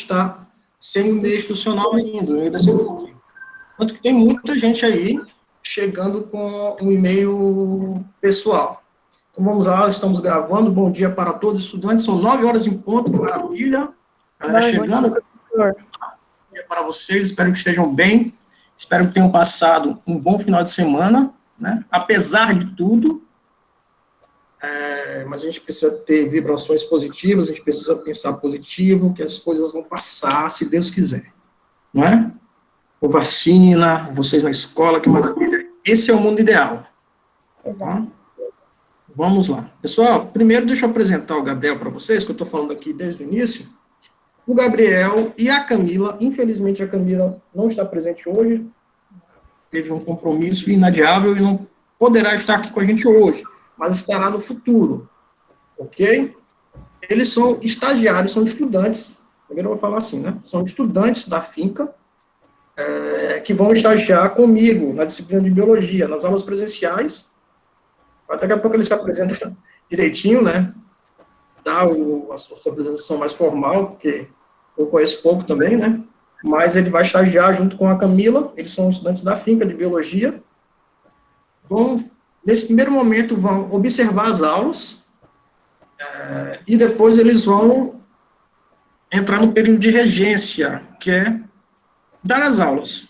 está sem o meio institucional ainda, o meio da CELUC. Tanto que tem muita gente aí chegando com um e-mail pessoal. Então, vamos lá, estamos gravando. Bom dia para todos os estudantes. São 9 horas em ponto, que maravilha. Galera chegando. Bom dia para vocês, espero que estejam bem. Espero que tenham passado um bom final de semana, né? Apesar de tudo, mas a gente precisa ter vibrações positivas, a gente precisa pensar positivo, que as coisas vão passar, se Deus quiser, não é? Com vacina, vocês na escola, que maravilha. Esse é o mundo ideal. Tá? Vamos lá. Pessoal, primeiro deixa eu apresentar o Gabriel para vocês, que eu estou falando aqui desde o início. O Gabriel e a Camila, infelizmente a Camila não está presente hoje, teve um compromisso inadiável e não poderá estar aqui com a gente hoje, mas estará no futuro, ok? Eles são estagiários, são estudantes, primeiro eu vou falar assim, né? São estudantes da finca, que vão estagiar comigo na disciplina de biologia, nas aulas presenciais. Daqui a pouco ele se apresenta direitinho, né? Dá a sua apresentação mais formal, porque eu conheço pouco também, né? Mas ele vai estagiar junto com a Camila, eles são estudantes da finca de biologia. Nesse primeiro momento, vão observar as aulas, e depois eles vão entrar no período de regência, que é dar as aulas.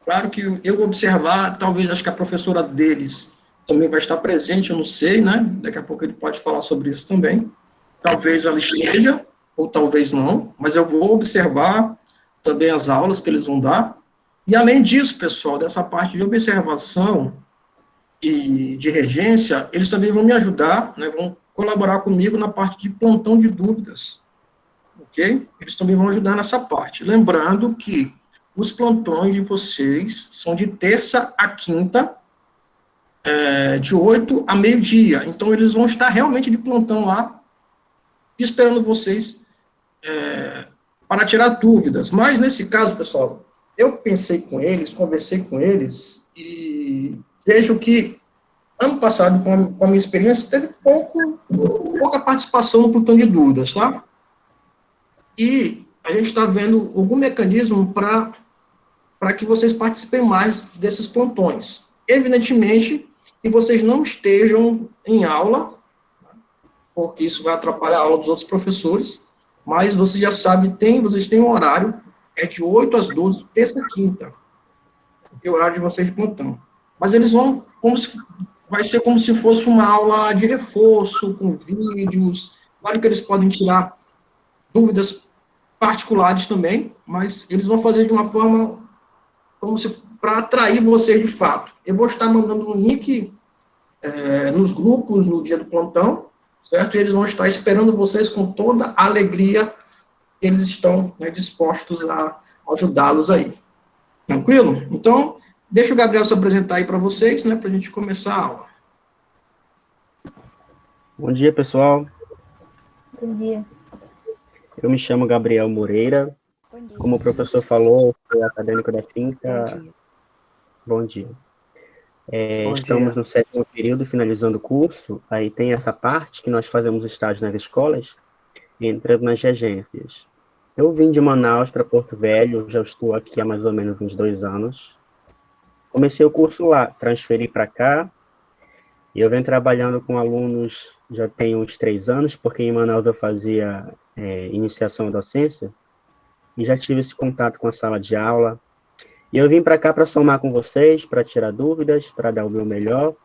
Claro que eu vou observar, talvez acho que a professora deles também vai estar presente, eu não sei, né? Daqui a pouco ele pode falar sobre isso também. Talvez ela esteja, ou talvez não, mas eu vou observar também as aulas que eles vão dar. E além disso, pessoal, dessa parte de observação e de regência, eles também vão me ajudar, né? Vão colaborar comigo na parte de plantão de dúvidas, ok? Eles também vão ajudar nessa parte. Lembrando que os plantões de vocês são de terça a quinta, de 8 a meio-dia. Então, eles vão estar realmente de plantão lá, esperando vocês para tirar dúvidas. Mas, nesse caso, pessoal, eu pensei com eles, conversei com eles, e vejo que, ano passado, com a minha experiência, teve pouca participação no plantão de dúvidas, tá? E a gente está vendo algum mecanismo para que vocês participem mais desses plantões. Evidentemente, que vocês não estejam em aula, porque isso vai atrapalhar a aula dos outros professores, mas vocês já sabem, vocês têm um horário, é de 8 às 12, terça e quinta, que é o horário de vocês de plantão. Mas eles vão, vai ser como se fosse uma aula de reforço, com vídeos, claro que eles podem tirar dúvidas particulares também, mas eles vão fazer de uma forma como se para atrair vocês de fato. Eu vou estar mandando um link nos grupos no dia do plantão, certo? E eles vão estar esperando vocês com toda a alegria, eles estão, né, dispostos a ajudá-los aí. Tranquilo? Então, deixa o Gabriel se apresentar aí para vocês, né, para a gente começar a aula. Bom dia, pessoal. Bom dia. Eu me chamo Gabriel Moreira. Como o professor falou, sou acadêmico da finca. Bom dia. Estamos no 7º período, finalizando o curso. Aí tem essa parte que nós fazemos estágio nas escolas, entrando nas regências. Eu vim de Manaus para Porto Velho, já estou aqui há mais ou menos uns 2 anos. Comecei o curso lá, transferi para cá, e eu venho trabalhando com alunos já tem uns 3 anos, porque em Manaus eu fazia iniciação à docência, e já tive esse contato com a sala de aula. E eu vim para cá para somar com vocês, para tirar dúvidas, para dar o meu melhor,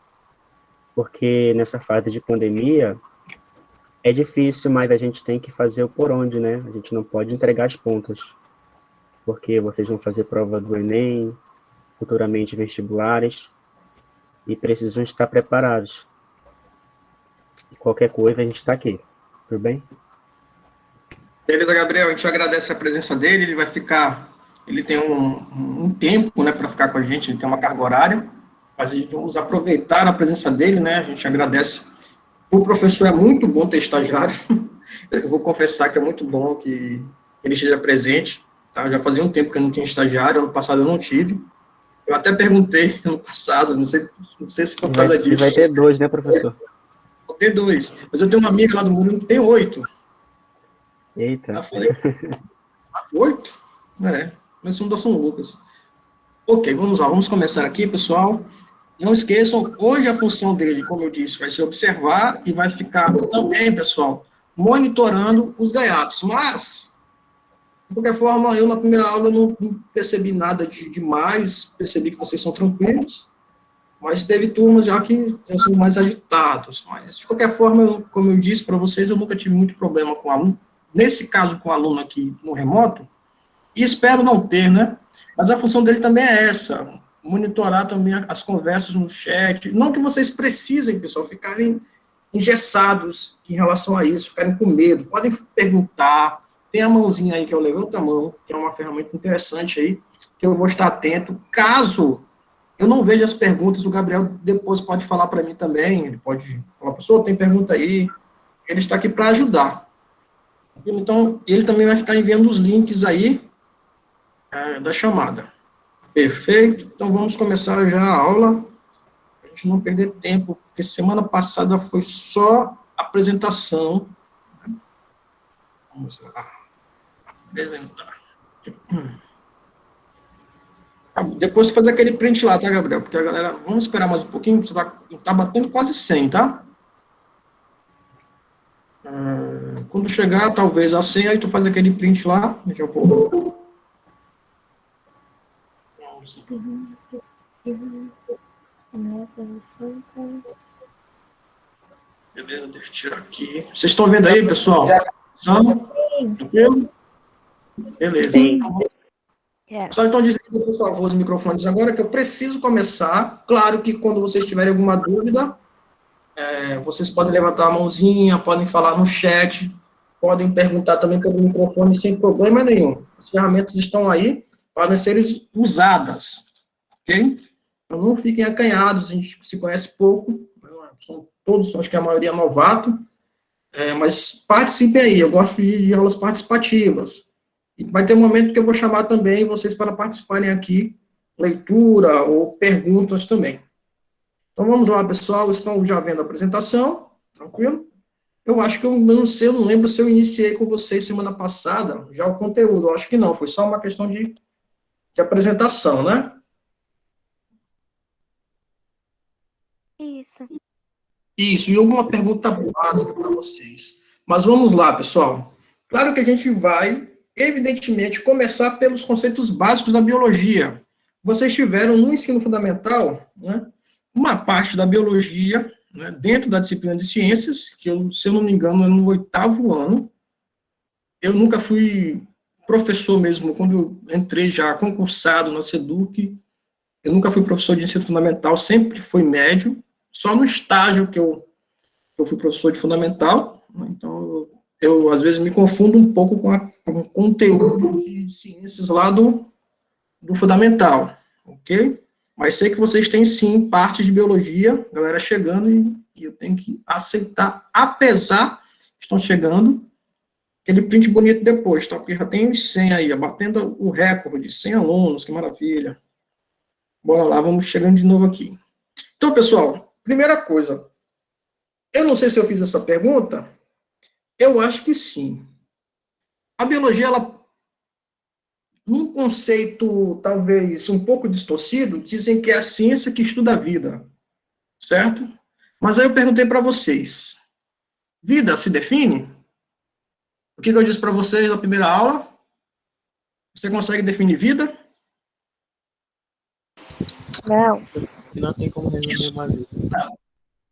porque nessa fase de pandemia é difícil, mas a gente tem que fazer o por onde, né? A gente não pode entregar as pontas, porque vocês vão fazer prova do Enem, futuramente vestibulares, e precisam estar preparados. E qualquer coisa, a gente está aqui. Tudo bem? Beleza, Gabriel, a gente agradece a presença dele, ele tem um tempo, né, para ficar com a gente, ele tem uma carga horária, mas vamos aproveitar a presença dele, né, a gente agradece. O professor é muito bom ter estagiário, eu vou confessar que é muito bom que ele esteja presente, tá? Já fazia um tempo que eu não tinha estagiário, ano passado eu não tive, eu até perguntei ano passado, não sei se foi por causa disso. Vai ter 2, né, professor? Vou ter 2, mas eu tenho uma amiga lá do Muro que tem 8. Eita. Eu falei, 8? Começamos da São Lucas. Ok, vamos lá, vamos começar aqui, pessoal. Não esqueçam, hoje a função dele, como eu disse, vai ser observar e vai ficar também, pessoal, monitorando os gaiatos. Mas, de qualquer forma, eu na primeira aula não percebi nada de demais, percebi que vocês são tranquilos, mas teve turmas já que já são mais agitados. Mas, de qualquer forma, como eu disse para vocês, eu nunca tive muito problema com aluno, nesse caso com aluno aqui no remoto, e espero não ter, né? Mas a função dele também é essa, monitorar também as conversas no chat. Não que vocês precisem, pessoal, ficarem engessados em relação a isso, ficarem com medo. Podem perguntar. Tem a mãozinha aí, que é o levanta a mão, que é uma ferramenta interessante aí, que eu vou estar atento. Caso eu não veja as perguntas, o Gabriel depois pode falar para mim também. Ele pode falar, professor, tem pergunta aí. Ele está aqui para ajudar. Então, ele também vai ficar enviando os links aí da chamada. Perfeito? Então, vamos começar já a aula, para a gente não perder tempo, porque semana passada foi só apresentação. Vamos lá. Apresentar. Depois fazer aquele print lá, tá, Gabriel? Porque a galera, vamos esperar mais um pouquinho, você tá batendo quase 100, tá? Quando chegar, talvez a 100, aí tu faz aquele print lá, deixa eu for. Beleza, deixa eu tirar aqui. Vocês estão vendo aí, pessoal? São? Tranquilo? Beleza. Sim. Só então desliga, por favor, os microfones agora, que eu preciso começar. Claro que quando vocês tiverem alguma dúvida, vocês podem levantar a mãozinha, podem falar no chat, podem perguntar também pelo microfone sem problema nenhum. As ferramentas estão aí para serem usadas, ok? Então não fiquem acanhados, a gente se conhece pouco, são todos, acho que a maioria é novato, mas participem aí, eu gosto de aulas participativas. E vai ter um momento que eu vou chamar também vocês para participarem aqui, leitura ou perguntas também. Então, vamos lá, pessoal, estão já vendo a apresentação, tranquilo? Eu acho que eu não sei, eu não lembro se eu iniciei com vocês semana passada, já o conteúdo, eu acho que não, foi só uma questão de apresentação, né? Isso, e alguma pergunta básica para vocês. Mas vamos lá, pessoal. Claro que a gente vai, evidentemente, começar pelos conceitos básicos da biologia. Vocês tiveram no ensino fundamental, né, uma parte da biologia, né, dentro da disciplina de ciências, que, se eu não me engano, é no 8º ano. Eu nunca fui professor mesmo, quando eu entrei já concursado na SEDUC, eu nunca fui professor de ensino fundamental, sempre fui médio, só no estágio que eu fui professor de fundamental, né, então eu às vezes me confundo um pouco com o conteúdo de ciências lá do fundamental, ok? Mas sei que vocês têm sim partes de biologia, galera chegando, e eu tenho que aceitar, apesar que estão chegando, aquele print bonito depois, tá? Porque já tem os 100 aí, batendo o recorde, 100 alunos, que maravilha. Bora lá, vamos chegando de novo aqui. Então, pessoal, primeira coisa, eu não sei se eu fiz essa pergunta, eu acho que sim. A biologia, ela, num conceito talvez um pouco distorcido, dizem que é a ciência que estuda a vida, certo? Mas aí eu perguntei para vocês, vida se define? O que eu disse para vocês na primeira aula? Você consegue definir vida? Não. Não tem como resumir uma vida.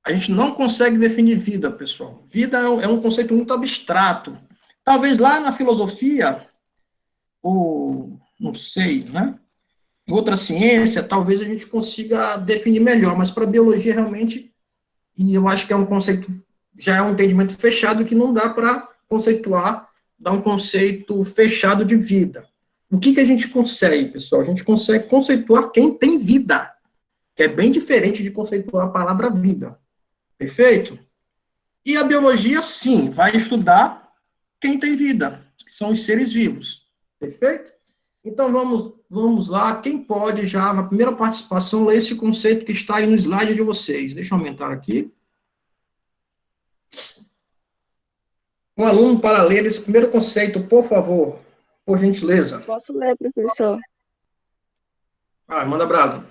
A gente não consegue definir vida, pessoal. Vida é um conceito muito abstrato. Talvez lá na filosofia, ou não sei, né? Em outra ciência, talvez a gente consiga definir melhor, mas para a biologia realmente, e eu acho que é um conceito, já é um entendimento fechado que não dá para conceituar, dar um conceito fechado de vida. O que a gente consegue, pessoal? A gente consegue conceituar quem tem vida, que é bem diferente de conceituar a palavra vida. Perfeito? E a biologia, sim, vai estudar quem tem vida, que são os seres vivos. Perfeito? Então, vamos lá. Quem pode já, na primeira participação, ler esse conceito que está aí no slide de vocês? Deixa eu aumentar aqui. Um aluno para ler esse primeiro conceito, por favor. Por gentileza. Posso ler, professor? Manda brasa.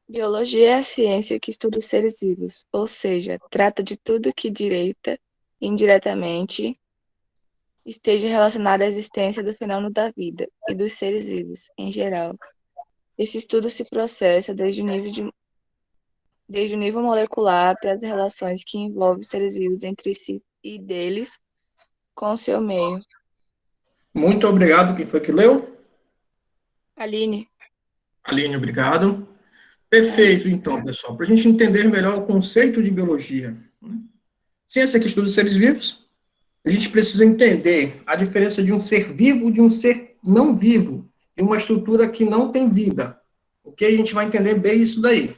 Biologia é a ciência que estuda os seres vivos, ou seja, trata de tudo que direta, indiretamente, esteja relacionado à existência do fenômeno da vida e dos seres vivos, em geral. Esse estudo se processa desde o nível molecular até as relações que envolvem os seres vivos entre si e deles com o seu meio. Muito obrigado. Quem foi que leu? Aline. Aline, obrigado. Perfeito, então, pessoal. Para a gente entender melhor o conceito de biologia. Ciência que estuda os seres vivos, a gente precisa entender a diferença de um ser vivo de um ser não vivo, de uma estrutura que não tem vida. Ok? A gente vai entender bem isso daí.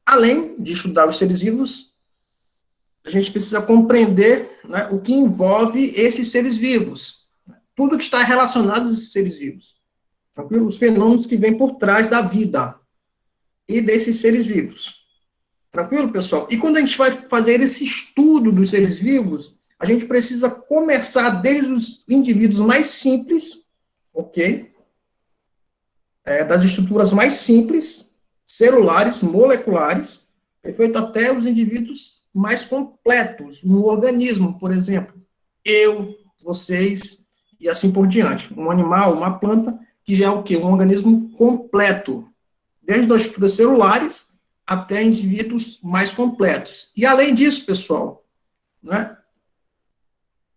Além de estudar os seres vivos, a gente precisa compreender, né, o que envolve esses seres vivos. Tudo que está relacionado a esses seres vivos. Tranquilo? Os fenômenos que vêm por trás da vida e desses seres vivos. Tranquilo, pessoal? E quando a gente vai fazer esse estudo dos seres vivos, a gente precisa começar desde os indivíduos mais simples, ok? Das estruturas mais simples, celulares, moleculares, perfeito? Até os indivíduos mais completos, no organismo, por exemplo. Eu, vocês, e assim por diante. Um animal, uma planta, que já é o quê? Um organismo completo. Desde as estruturas celulares até indivíduos mais completos. E além disso, pessoal, né,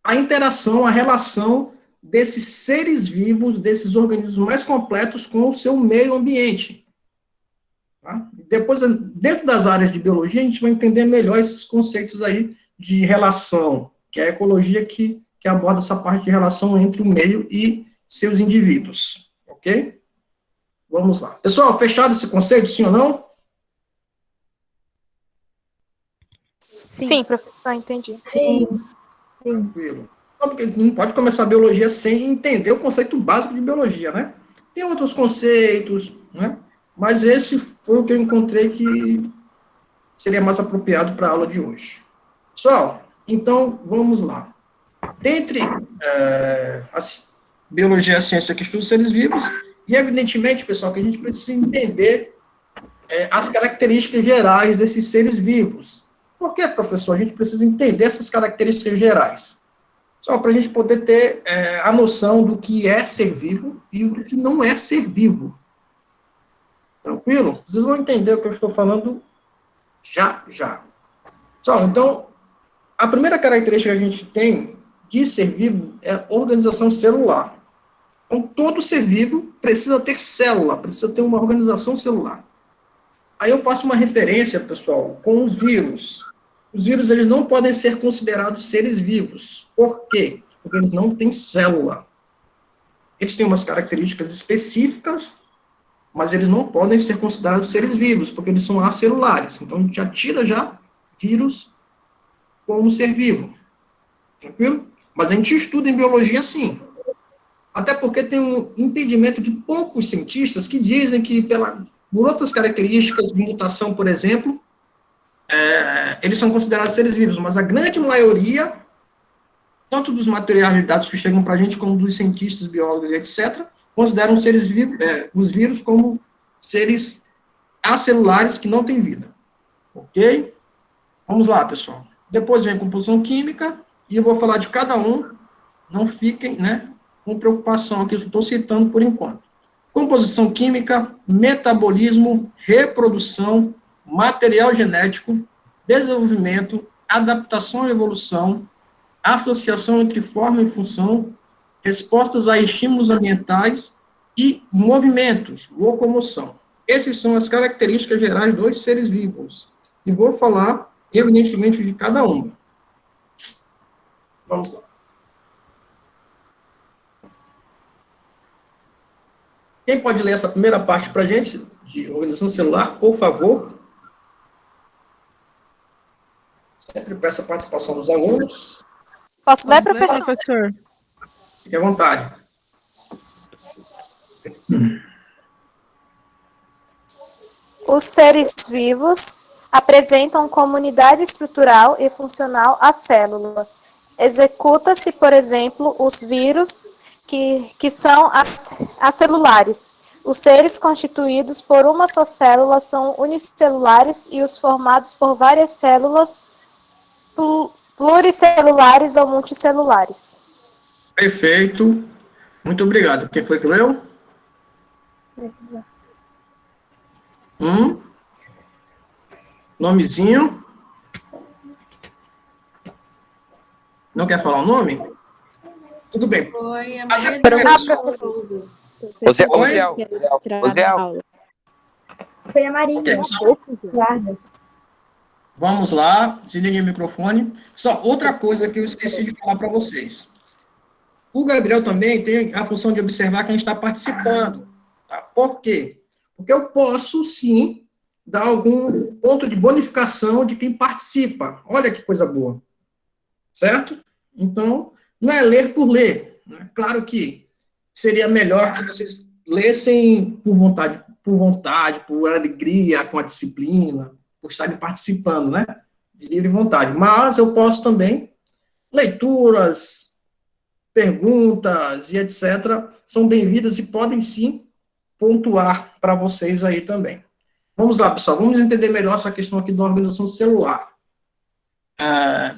a interação, a relação desses seres vivos, desses organismos mais completos com o seu meio ambiente. Tá? Depois, dentro das áreas de biologia, a gente vai entender melhor esses conceitos aí de relação, que é a ecologia que aborda essa parte de relação entre o meio e seus indivíduos. Ok? Vamos lá. Pessoal, fechado esse conceito, sim ou não? Sim, professor, entendi. Sim. Tranquilo. Só porque não pode começar a biologia sem entender o conceito básico de biologia, né? Tem outros conceitos, né? Mas esse foi o que eu encontrei que seria mais apropriado para a aula de hoje. Pessoal, então, vamos lá. Dentre a biologia, a ciência que estuda os seres vivos, e evidentemente, pessoal, que a gente precisa entender as características gerais desses seres vivos. Por que, professor? A gente precisa entender essas características gerais. Só para a gente poder ter a noção do que é ser vivo e do que não é ser vivo. Tranquilo? Vocês vão entender o que eu estou falando já. Só, então, a primeira característica que a gente tem de ser vivo é a organização celular. Então, todo ser vivo precisa ter célula, precisa ter uma organização celular. Aí eu faço uma referência, pessoal, com os vírus. Os vírus, eles não podem ser considerados seres vivos. Por quê? Porque eles não têm célula. Eles têm umas características específicas, mas eles não podem ser considerados seres vivos, porque eles são acelulares. Então, a gente já tira vírus como ser vivo. Tranquilo? Mas a gente estuda em biologia, sim. Até porque tem um entendimento de poucos cientistas que dizem que, por outras características de mutação, por exemplo, eles são considerados seres vivos, mas a grande maioria, tanto dos materiais de dados que chegam para a gente, como dos cientistas, biólogos e etc., consideram seres vivos, os vírus como seres acelulares que não têm vida. Ok? Vamos lá, pessoal. Depois vem a composição química, e eu vou falar de cada um, não fiquem, com preocupação aqui, eu estou citando por enquanto. Composição química, metabolismo, reprodução, material genético, desenvolvimento, adaptação e evolução, associação entre forma e função, respostas a estímulos ambientais e movimentos, locomoção. Essas são as características gerais dos seres vivos. E vou falar, evidentemente, de cada uma. Vamos lá. Quem pode ler essa primeira parte para a gente, de organização celular, por favor? Sempre peço a participação dos alunos. Posso ler, professor? Fique à vontade. Os seres vivos apresentam comunidade estrutural e funcional à célula. executa-se, por exemplo, os vírus que são acelulares. Os seres constituídos por uma só célula são unicelulares e os formados por várias células pluricelulares ou multicelulares. Perfeito. Muito obrigado. Quem foi que leu? Nomezinho? Não quer falar o nome? Tudo bem. Foi a Até Maria Oziel. Foi a Marinha. Ok, Guarda. vamos lá, desliguei o microfone. Só outra coisa que eu esqueci de falar para vocês. O Gabriel também tem a função de observar que a gente está participando. Tá? Por quê? Porque eu posso, sim, dar algum ponto de bonificação de quem participa. Olha que coisa boa. Certo? Então, não é ler por ler. Né? Claro que seria melhor que vocês lessem por vontade, por alegria, com a disciplina, por estarem participando, né? De livre vontade. Mas eu posso também, leituras, perguntas e etc., são bem-vindas e podem, sim, pontuar para vocês aí também. Vamos lá, pessoal, vamos entender melhor essa questão aqui da organização celular.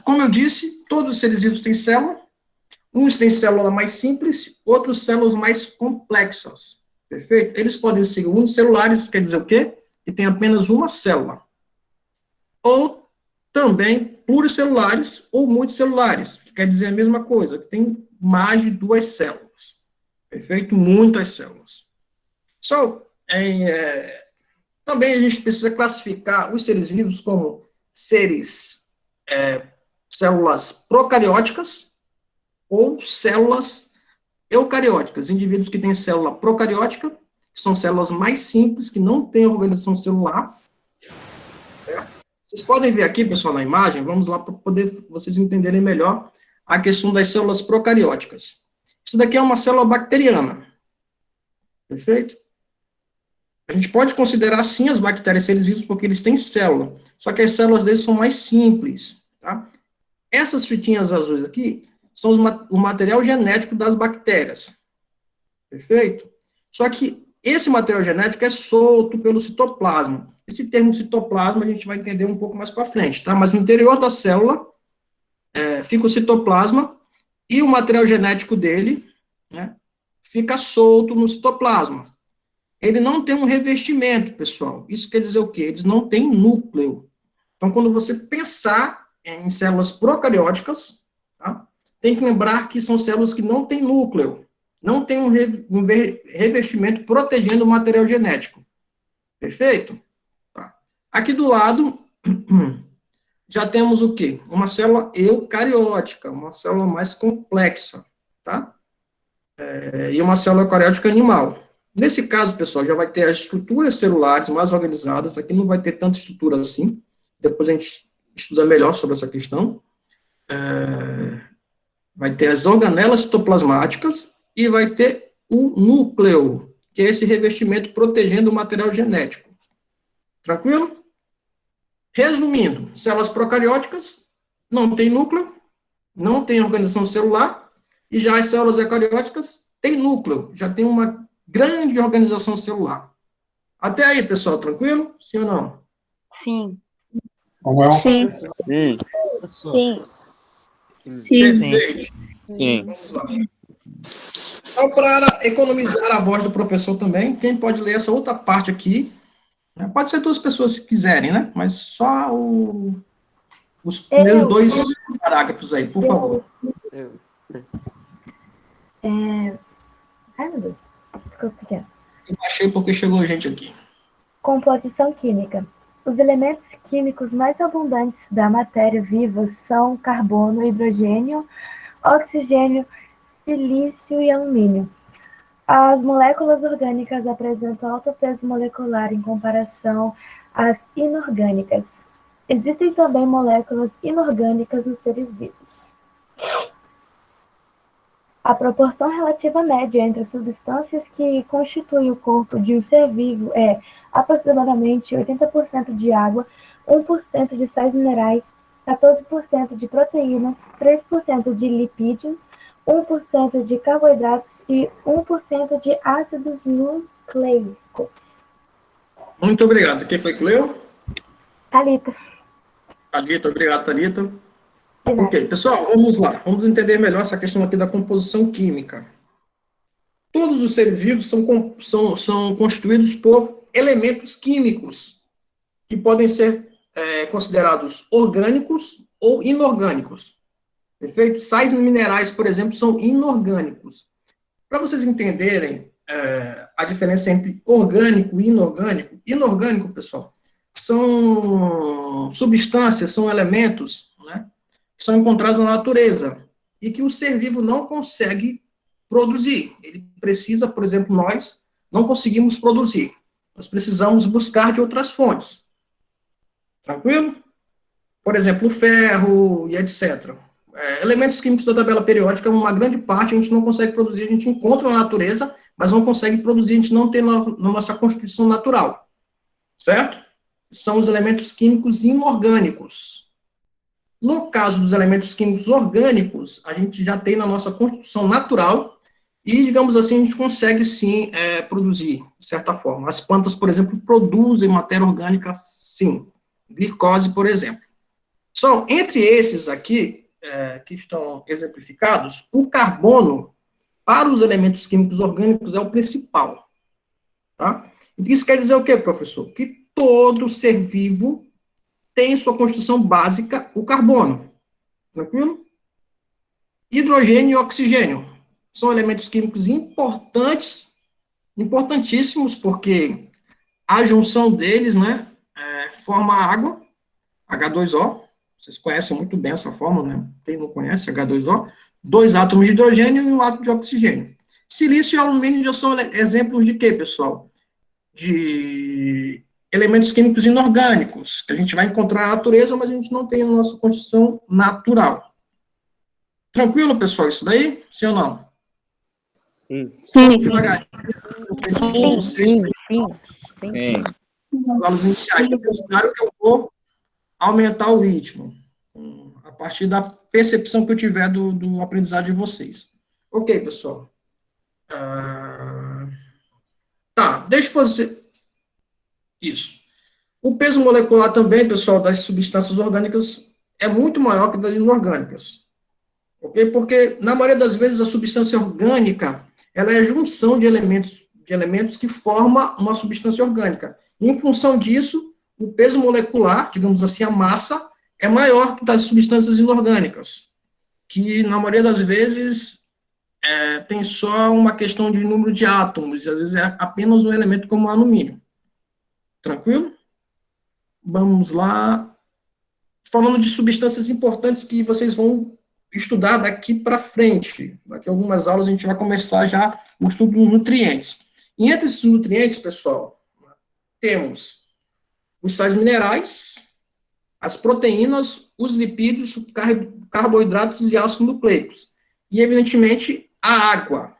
Como eu disse, todos os seres vivos têm célula. Uns têm célula mais simples, outros células mais complexas. Perfeito? Eles podem ser unicelulares, quer dizer o quê? Que tem apenas uma célula. Ou também pluricelulares ou multicelulares, que quer dizer a mesma coisa, que tem mais de 2 células. Perfeito? Muitas células. Também a gente precisa classificar os seres vivos como células procarióticas ou células eucarióticas. Indivíduos que têm célula procariótica, que são células mais simples, que não têm organização celular. Vocês podem ver aqui, pessoal, na imagem, vamos lá para poder vocês entenderem melhor a questão das células procarióticas. Isso daqui é uma célula bacteriana. Perfeito? A gente pode considerar, sim, as bactérias seres vivos porque eles têm célula, só que as células deles são mais simples. Tá? Essas fitinhas azuis aqui são o material genético das bactérias. Perfeito? Só que esse material genético é solto pelo citoplasma. Esse termo citoplasma a gente vai entender um pouco mais para frente, tá? Mas no interior da célula fica o citoplasma e o material genético dele, né, fica solto no citoplasma. Ele não tem um revestimento, pessoal. Isso quer dizer o quê? Eles não têm núcleo. Então, quando você pensar em células procarióticas, tá, tem que lembrar que são células que não têm núcleo, não tem um revestimento protegendo o material genético. Perfeito? Tá. Aqui do lado, já temos o quê? Uma célula eucariótica, uma célula mais complexa, tá? E uma célula eucariótica animal. Nesse caso, pessoal, já vai ter as estruturas celulares mais organizadas, aqui não vai ter tanta estrutura assim, depois a gente estuda melhor sobre essa questão. Vai ter as organelas citoplasmáticas e vai ter o núcleo, que é esse revestimento protegendo o material genético. Tranquilo? Resumindo, células procarióticas não têm núcleo, não tem organização celular, e já as células eucarióticas têm núcleo, já tem uma grande organização celular. Até aí, pessoal, tranquilo? Sim ou não? Sim. Sim. Sim. Sim. Perfeito. Sim. Vamos lá. Só para economizar a voz do professor também, quem pode ler essa outra parte aqui? Pode ser 2 pessoas se quiserem, né? Mas só os primeiros 2 parágrafos aí, por favor. Ai, meu Deus. Ficou pequeno. Eu baixei porque chegou gente aqui. Composição química. Os elementos químicos mais abundantes da matéria viva são carbono, hidrogênio, oxigênio, silício e alumínio. As moléculas orgânicas apresentam alto peso molecular em comparação às inorgânicas. Existem também moléculas inorgânicas nos seres vivos. A proporção relativa média entre as substâncias que constituem o corpo de um ser vivo é aproximadamente 80% de água, 1% de sais minerais 14% de proteínas, 3% de lipídios, 1% de carboidratos e 1% de ácidos nucleicos. Muito obrigado. Quem foi que leu? Thalita. Thalita, obrigado, Thalita. Ok, pessoal, vamos lá. Vamos entender melhor essa questão aqui da composição química. Todos os seres vivos são constituídos por elementos químicos, que podem ser considerados orgânicos ou inorgânicos. Perfeito? Sais minerais, por exemplo, são inorgânicos. Para vocês entenderem a diferença entre orgânico e inorgânico, inorgânico, pessoal, são substâncias, são elementos, né, que são encontrados na natureza e que o ser vivo não consegue produzir. Ele precisa, por exemplo, nós não conseguimos produzir. Nós precisamos buscar de outras fontes. Tranquilo? Por exemplo, o ferro e etc. Elementos químicos da tabela periódica, uma grande parte a gente não consegue produzir, a gente encontra na natureza, mas não consegue produzir, a gente não tem na nossa constituição natural. Certo? São os elementos químicos inorgânicos. No caso dos elementos químicos orgânicos, a gente já tem na nossa constituição natural e, digamos assim, a gente consegue, sim, produzir, de certa forma. As plantas, por exemplo, produzem matéria orgânica, sim. Glicose, por exemplo. Só entre esses aqui, que estão exemplificados, o carbono, para os elementos químicos orgânicos, é o principal. Tá? Isso quer dizer o quê, professor? Que todo ser vivo tem em sua constituição básica o carbono. Tranquilo? Hidrogênio e oxigênio são elementos químicos importantes, importantíssimos, porque a junção deles, né, forma água, H2O. Vocês conhecem muito bem essa fórmula, né? Quem não conhece, H2O. 2 átomos de hidrogênio e 1 átomo de oxigênio. Silício e alumínio já são exemplos de quê, pessoal? De elementos químicos inorgânicos, que a gente vai encontrar na natureza, mas a gente não tem na nossa constituição natural. Tranquilo, pessoal, isso daí? Sim ou não? Sim. Devagar. Sim. Os aulas iniciais, depois, claro que eu vou aumentar o ritmo, a partir da percepção que eu tiver do aprendizado de vocês. Ok, pessoal. Tá, deixa eu fazer isso. O peso molecular também, pessoal, das substâncias orgânicas é muito maior que das inorgânicas. Ok? Porque, na maioria das vezes, a substância orgânica, ela é a junção de elementos que forma uma substância orgânica. E, em função disso, o peso molecular, digamos assim, a massa, é maior que das substâncias inorgânicas, que, na maioria das vezes, tem só uma questão de número de átomos, e às vezes é apenas um elemento como o alumínio. Tranquilo? Vamos lá. Falando de substâncias importantes que vocês vão estudar daqui para frente. Daqui a algumas aulas a gente vai começar já o estudo dos nutrientes. E entre esses nutrientes, pessoal, temos os sais minerais, as proteínas, os lipídios, carboidratos e ácidos nucleicos. E, evidentemente, a água.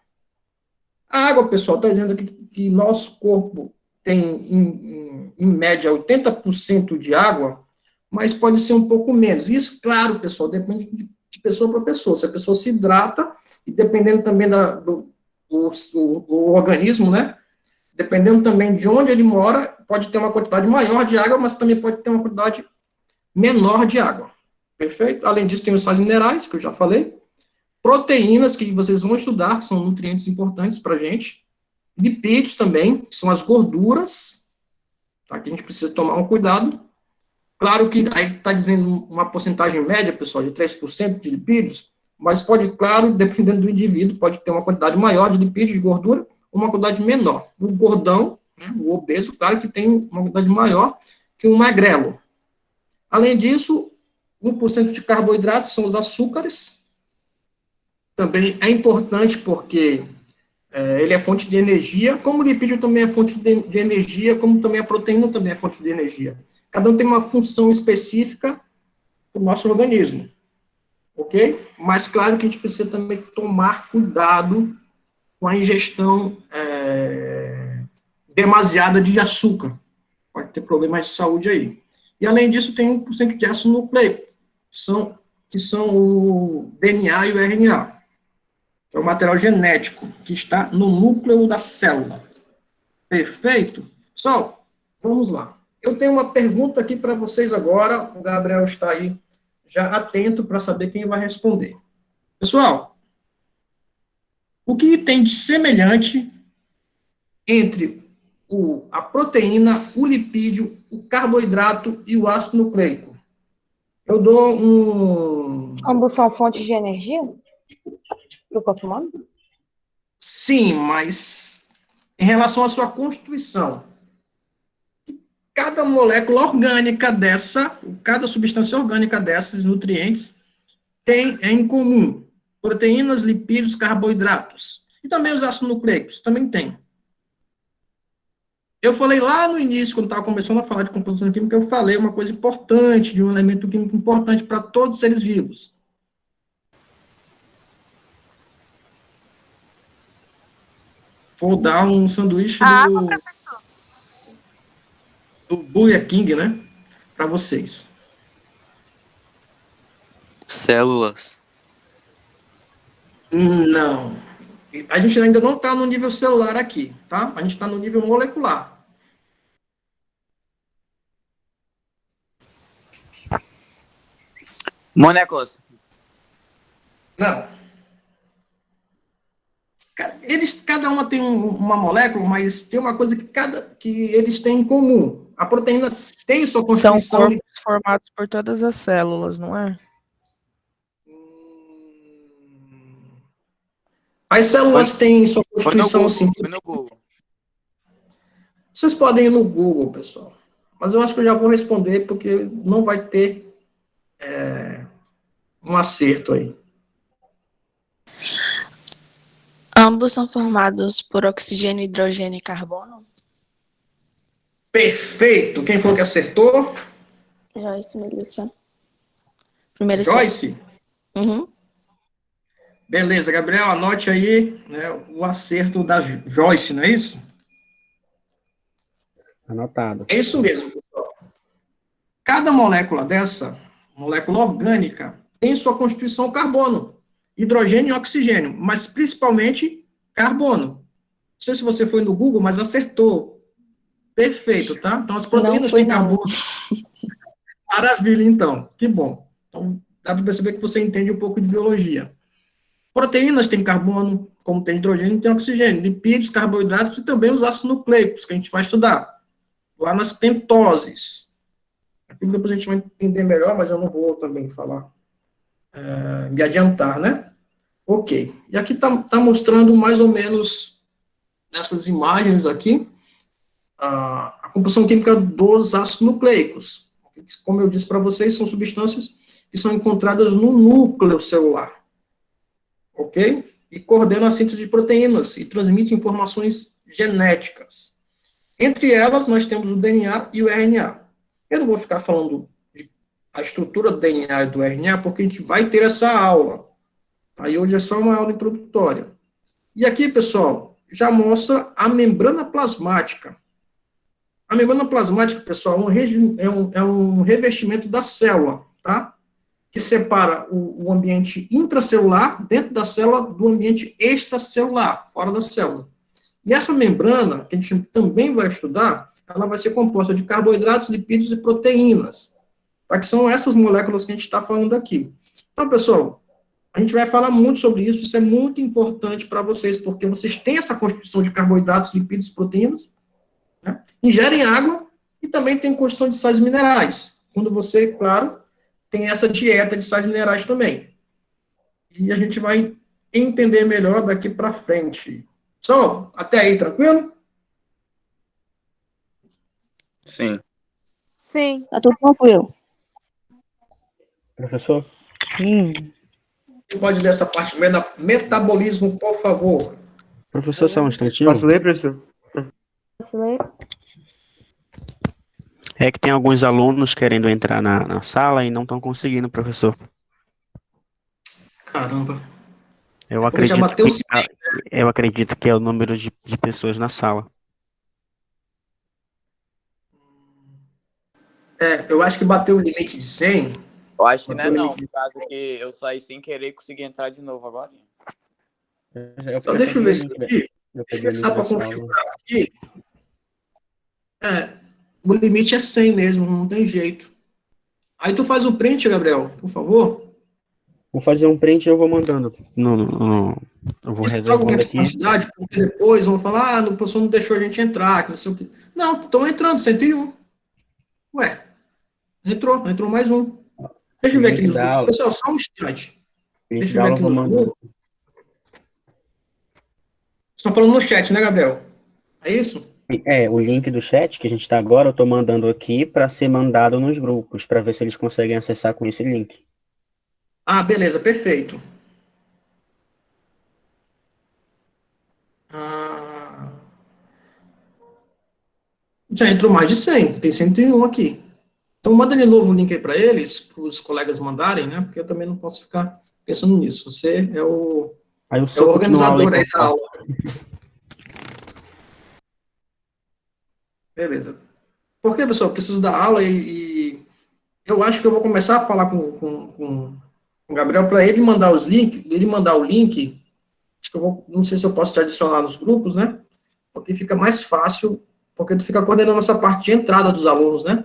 A água, pessoal, está dizendo aqui que nosso corpo tem, em média, 80% de água, mas pode ser um pouco menos. Isso, claro, pessoal, depende de pessoa para pessoa. Se a pessoa se hidrata, e dependendo também do organismo, né? Dependendo também de onde ele mora, pode ter uma quantidade maior de água, mas também pode ter uma quantidade menor de água. Perfeito? Além disso, tem os sais minerais, que eu já falei. Proteínas, que vocês vão estudar, que são nutrientes importantes para a gente. Lipídios também, que são as gorduras, tá? Que a gente precisa tomar um cuidado. Claro que aí está dizendo uma porcentagem média, pessoal, de 3% de lipídios, mas pode, claro, dependendo do indivíduo, pode ter uma quantidade maior de lipídios, de gordura, ou uma quantidade menor. O gordão, né, o obeso, claro que tem uma quantidade maior que um magrelo. Além disso, 1% de carboidratos são os açúcares. Também é importante porque ele é fonte de energia, como o lipídio também é fonte de energia, como também a proteína também é fonte de energia. Cada um tem uma função específica do nosso organismo, ok? Mas, claro que a gente precisa também tomar cuidado com a ingestão demasiada de açúcar. Pode ter problemas de saúde aí. E, além disso, tem 1% de ácido nucleico, que são o DNA e o RNA, que é o material genético que está no núcleo da célula. Perfeito? Pessoal, vamos lá. Eu tenho uma pergunta aqui para vocês agora. O Gabriel está aí já atento para saber quem vai responder. Pessoal, o que tem de semelhante entre a proteína, o lipídio, o carboidrato e o ácido nucleico? Eu dou um... Ambos são fontes de energia do corpo humano? Sim, mas em relação à sua constituição, cada molécula orgânica dessa, cada substância orgânica dessas nutrientes tem em comum proteínas, lipídios, carboidratos. E também os ácidos nucleicos, também tem. Eu falei lá no início, quando estava começando a falar de composição química, eu falei uma coisa importante, de um elemento químico importante para todos os seres vivos. Vou dar um sanduíche do Burger King, né? Para vocês. Células. Não. A gente ainda não está no nível celular aqui, tá? A gente está no nível molecular. Moléculas. Não. Cada uma tem uma molécula, mas tem uma coisa que eles têm em comum. A proteína tem sua São constituição... corpos formados por todas as células, não é? As células têm sua constituição... Foi no Google. Vocês podem ir no Google, pessoal. Mas eu acho que eu já vou responder, porque não vai ter um acerto aí. Ambos são formados por oxigênio, hidrogênio e carbono? Perfeito! Quem foi que acertou? Joyce, Melissa. Primeiro Joyce? Uhum. Beleza, Gabriel, anote aí, né, o acerto da Joyce, não é isso? Anotado. É isso mesmo, pessoal. Cada molécula dessa, molécula orgânica, tem sua constituição carbono, hidrogênio e oxigênio, mas principalmente carbono. Não sei se você foi no Google, mas acertou. Perfeito, tá? Então, as proteínas têm carbono. Maravilha, então. Que bom. Então, dá para perceber que você entende um pouco de biologia. Proteínas têm carbono, como tem hidrogênio, tem oxigênio. Lipídios, carboidratos e também os ácidos nucleicos, que a gente vai estudar. Lá nas pentoses. Aqui depois a gente vai entender melhor, mas eu não vou também falar, me adiantar, né? Ok. E aqui tá mostrando mais ou menos, nessas imagens aqui, a composição química dos ácidos nucleicos. Como eu disse para vocês, são substâncias que são encontradas no núcleo celular. Ok? E coordenam a síntese de proteínas e transmitem informações genéticas. Entre elas, nós temos o DNA e o RNA. Eu não vou ficar falando a estrutura do DNA e do RNA, porque a gente vai ter essa aula. Aí hoje é só uma aula introdutória. E aqui, pessoal, já mostra a membrana plasmática. A membrana plasmática, pessoal, é um revestimento da célula, tá? Que separa o ambiente intracelular, dentro da célula, do ambiente extracelular, fora da célula. E essa membrana, que a gente também vai estudar, ela vai ser composta de carboidratos, lipídios e proteínas, tá? Que são essas moléculas que a gente está falando aqui. Então, pessoal, a gente vai falar muito sobre isso é muito importante para vocês, porque vocês têm essa constituição de carboidratos, lipídios e proteínas, né? Ingerem água e também tem constituição de sais minerais, quando você, claro, tem essa dieta de sais minerais também. E a gente vai entender melhor daqui para frente. Pessoal, até aí, tranquilo? Sim. Sim. Tá tudo tranquilo. Professor? Você pode ler essa parte, metabolismo, por favor. Professor, só um instantinho. Posso ler, professor? Posso ler? É que tem alguns alunos querendo entrar na sala e não estão conseguindo, professor. Caramba. Eu Já acredito bateu eu acredito que é o número de pessoas na sala. Eu acho que bateu o limite de 100. Eu acho que não é Doutor não, Emílio. por causa que eu saí sem querer e consegui entrar de novo agora. Só deixa eu ver isso link aqui. eu Deixa eu peguei ver o se link dá para dessa aula. configurar aqui. O limite é 100 mesmo, não tem jeito. Aí tu faz o print, Gabriel, por favor. Vou fazer um print e eu vou mandando. Eu vou Isso é reservando argumento com a aqui. cidade, porque depois vão falar, o pessoal não deixou a gente entrar, que não sei o quê. Não, estão entrando, 101. Ué, entrou mais um. Deixa O eu ver aqui link nos da grupos. aula. Pessoal, só um instante. O link Deixa eu da ver aula eu aqui vou nos mandando. grupos. Estão falando no chat, né, Gabriel? É isso? O link do chat que a gente está agora, eu estou mandando aqui para ser mandado nos grupos, para ver se eles conseguem acessar com esse link. Ah, beleza, perfeito. Já entrou mais de 100, tem 101 aqui. Então, manda de novo o link aí para eles, para os colegas mandarem, né? Porque eu também não posso ficar pensando nisso. Você é o Aí se eu continuar a organizador ler aí por da aula. Beleza. Porque, pessoal, eu preciso dar aula e eu acho que eu vou começar a falar com o Gabriel para ele mandar os links, ele mandar o link. Acho que eu vou, não sei se eu posso te adicionar nos grupos, né? Porque fica mais fácil, porque tu fica coordenando essa parte de entrada dos alunos, né?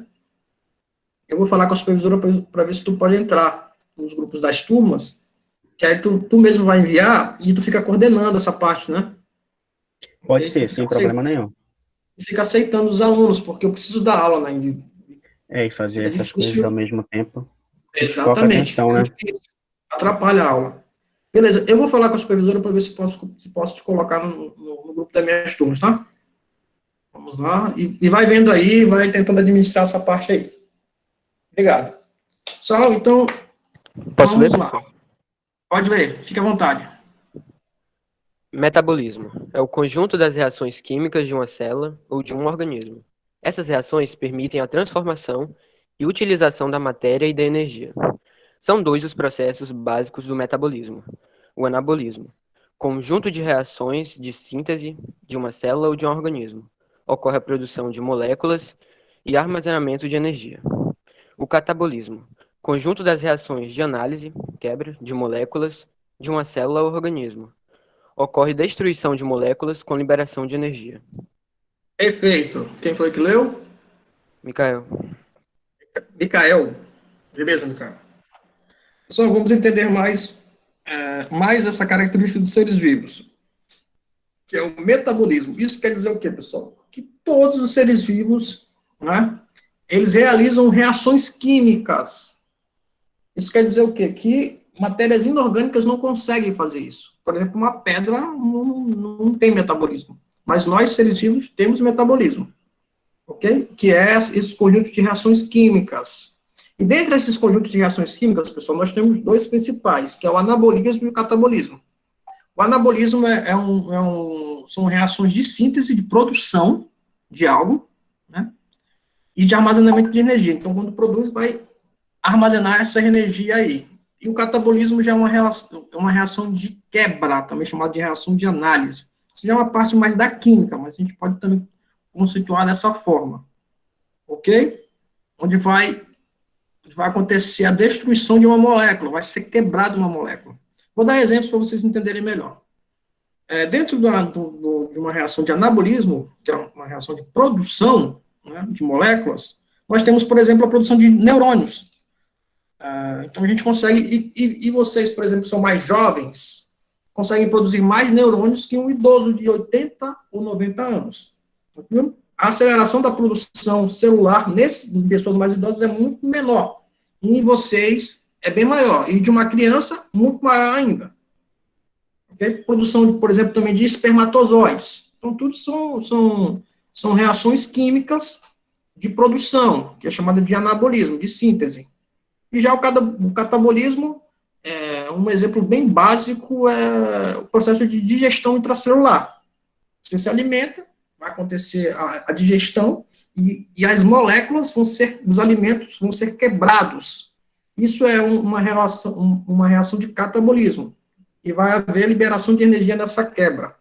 Eu vou falar com a supervisora para ver se tu pode entrar nos grupos das turmas, que aí tu mesmo vai enviar e tu fica coordenando essa parte, né? Pode E ser, sem problema nenhum. fica aceitando os alunos, porque eu preciso dar aula, né? E fazer Fica essas difícil. coisas ao mesmo tempo. Desfoca a Exatamente. atenção, né? Atrapalha a aula. Beleza, eu vou falar com a supervisora para ver se posso te colocar no grupo das minhas turmas, tá? Vamos lá. E vai vendo aí, vai tentando administrar essa parte aí. Obrigado. Pessoal, então, Posso ler, vamos lá. professor? Pode ler, fique à vontade. Metabolismo é o conjunto das reações químicas de uma célula ou de um organismo. Essas reações permitem a transformação e utilização da matéria e da energia. São dois os processos básicos do metabolismo. O anabolismo, conjunto de reações de síntese de uma célula ou de um organismo. Ocorre a produção de moléculas e armazenamento de energia. O catabolismo, conjunto das reações de análise, quebra, de moléculas de uma célula ou organismo. Ocorre destruição de moléculas com liberação de energia. Perfeito. Quem foi que leu? Micael. Micael. Beleza, Micael. Pessoal, vamos entender mais essa característica dos seres vivos, que é o metabolismo. Isso quer dizer o quê, pessoal? Que todos os seres vivos, né, eles realizam reações químicas. Isso quer dizer o quê? Que matérias inorgânicas não conseguem fazer isso. Por exemplo, uma pedra não tem metabolismo. Mas nós, seres vivos, temos metabolismo. Ok? Que é esse conjunto de reações químicas. E dentre esses conjuntos de reações químicas, pessoal, nós temos dois principais, que é o anabolismo e o catabolismo. O anabolismo são reações de síntese, de produção de algo, né? E de armazenamento de energia. Então, quando produz, vai armazenar essa energia aí. E o catabolismo já é uma reação de quebra, também chamada de reação de análise. Isso já é uma parte mais da química, mas a gente pode também conceituar dessa forma. Ok? Onde vai acontecer a destruição de uma molécula, vai ser quebrada uma molécula. Vou dar exemplos para vocês entenderem melhor. Dentro de uma reação de anabolismo, que é uma reação de produção, né, de moléculas, nós temos, por exemplo, a produção de neurônios. Então, a gente consegue, e vocês, por exemplo, são mais jovens, conseguem produzir mais neurônios que um idoso de 80 ou 90 anos. Tá vendo? A aceleração da produção celular em pessoas mais idosas é muito menor. E em vocês é bem maior. E de uma criança, muito maior ainda. Okay? Produção, por exemplo, também de espermatozoides. Então, tudo são reações químicas de produção, que é chamada de anabolismo, de síntese. E já o catabolismo, um exemplo bem básico, é o processo de digestão intracelular. Você se alimenta, vai acontecer a digestão, e as moléculas dos alimentos vão ser quebrados. Isso é uma reação de catabolismo. E vai haver liberação de energia nessa quebra.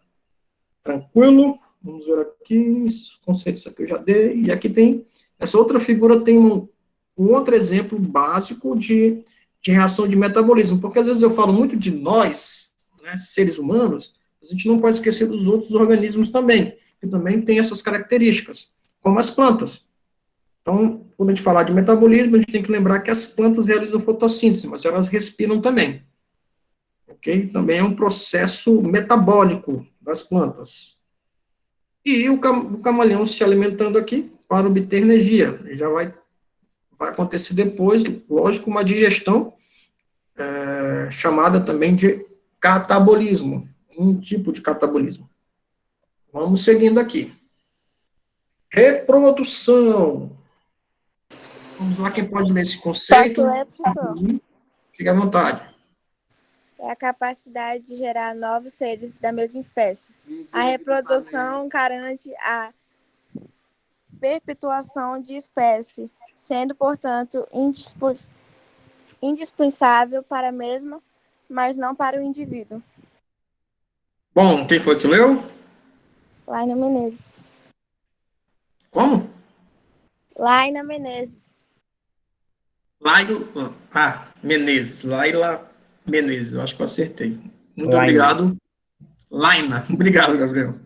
Tranquilo? Vamos ver aqui, os conceitos aqui eu já dei. E aqui tem, essa outra figura tem um outro exemplo básico de reação de metabolismo, porque às vezes eu falo muito de nós, né, seres humanos, a gente não pode esquecer dos outros organismos também, que também têm essas características, como as plantas. Então, quando a gente falar de metabolismo, a gente tem que lembrar que as plantas realizam fotossíntese, mas elas respiram também. Ok? Também é um processo metabólico das plantas. E o camaleão se alimentando aqui para obter energia. Já vai acontecer depois, lógico, uma digestão chamada também de catabolismo. Um tipo de catabolismo. Vamos seguindo aqui. Reprodução. Vamos lá, quem pode ler esse conceito? Posso ler, professor? Fique à vontade. É a capacidade de gerar novos seres da mesma espécie. A reprodução garante a perpetuação de espécie, sendo, portanto, indispensável para a mesma, mas não para o indivíduo. Bom, quem foi que leu? Laina Menezes. Como? Laina Menezes. Menezes. Laila Menezes. Eu acho que eu acertei. Muito Laina. obrigado. Laina. Obrigado, Gabriel.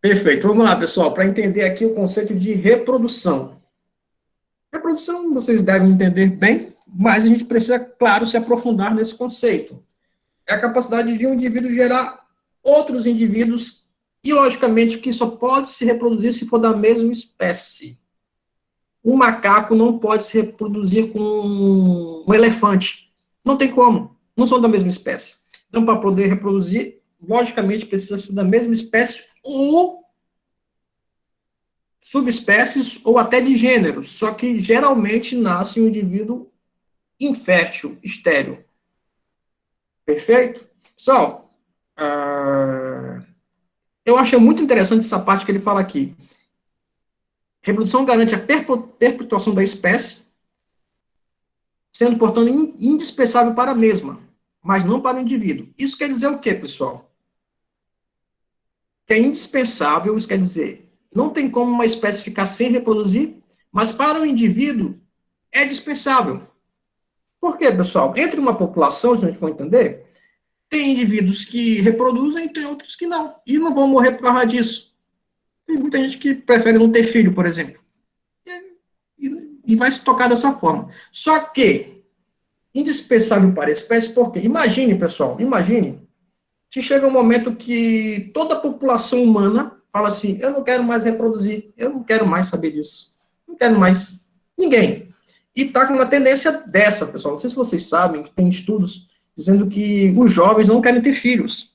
Perfeito. Vamos lá, pessoal, para entender aqui o conceito de reprodução. Reprodução, vocês devem entender bem, mas a gente precisa, claro, se aprofundar nesse conceito. É a capacidade de um indivíduo gerar outros indivíduos e, logicamente, que só pode se reproduzir se for da mesma espécie. Um macaco não pode se reproduzir com um elefante. Não tem como. Não são da mesma espécie. Então, para poder reproduzir, logicamente, precisa ser da mesma espécie ou subespécies ou até de gênero. Só que, geralmente, nasce um indivíduo infértil, estéril. Perfeito? Pessoal, eu achei muito interessante essa parte que ele fala aqui. Reprodução garante a perpetuação da espécie, sendo, portanto, indispensável para a mesma, mas não para o indivíduo. Isso quer dizer o quê, pessoal? Que é indispensável, isso quer dizer, não tem como uma espécie ficar sem reproduzir, mas para o indivíduo é dispensável. Por quê, pessoal? Entre uma população, se a gente for entender, tem indivíduos que reproduzem e tem outros que não, e não vão morrer por causa disso. Tem muita gente que prefere não ter filho, por exemplo. E vai se tocar dessa forma. Só que, indispensável para a espécie, porque, imagine, pessoal, imagine, se chega um momento que toda a população humana fala assim, eu não quero mais reproduzir, eu não quero mais saber disso, não quero mais, ninguém. E está com uma tendência dessa, pessoal, não sei se vocês sabem, que tem estudos dizendo que os jovens não querem ter filhos.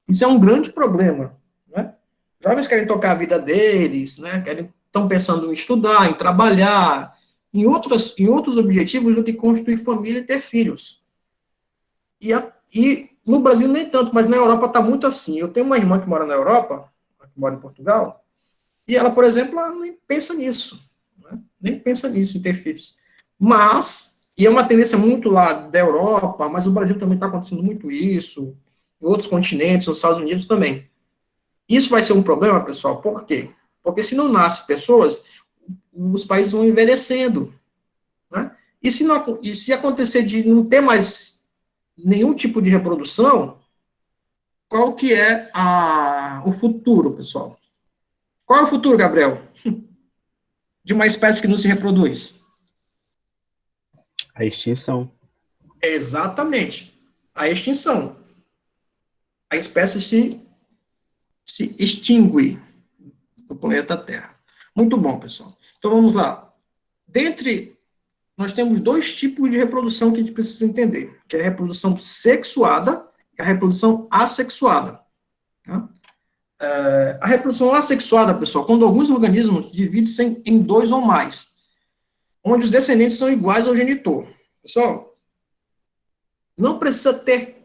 Isso é um grande problema, né? Jovens querem tocar a vida deles, né? Estão pensando em estudar, em trabalhar, em outros objetivos do que construir família e ter filhos. E no Brasil nem tanto, mas na Europa está muito assim. Eu tenho uma irmã que mora na Europa, que mora em Portugal, e ela, por exemplo, ela nem pensa nisso. Né? Nem pensa nisso, em ter filhos. Mas, e é uma tendência muito lá da Europa, mas no Brasil também está acontecendo muito isso, em outros continentes, nos Estados Unidos também. Isso vai ser um problema, pessoal, por quê? Porque se não nasce pessoas, os países vão envelhecendo. Né? E se acontecer de não ter mais nenhum tipo de reprodução, qual que é o futuro, pessoal? Qual é o futuro, Gabriel? De uma espécie que não se reproduz? A extinção. Exatamente. A extinção. A espécie se extingue do planeta Terra. Muito bom, pessoal. Então, vamos lá. Nós temos dois tipos de reprodução que a gente precisa entender, que é a reprodução sexuada e a reprodução assexuada. Tá? A reprodução assexuada, pessoal, quando alguns organismos dividem-se em dois ou mais, onde os descendentes são iguais ao genitor. Pessoal, não precisa ter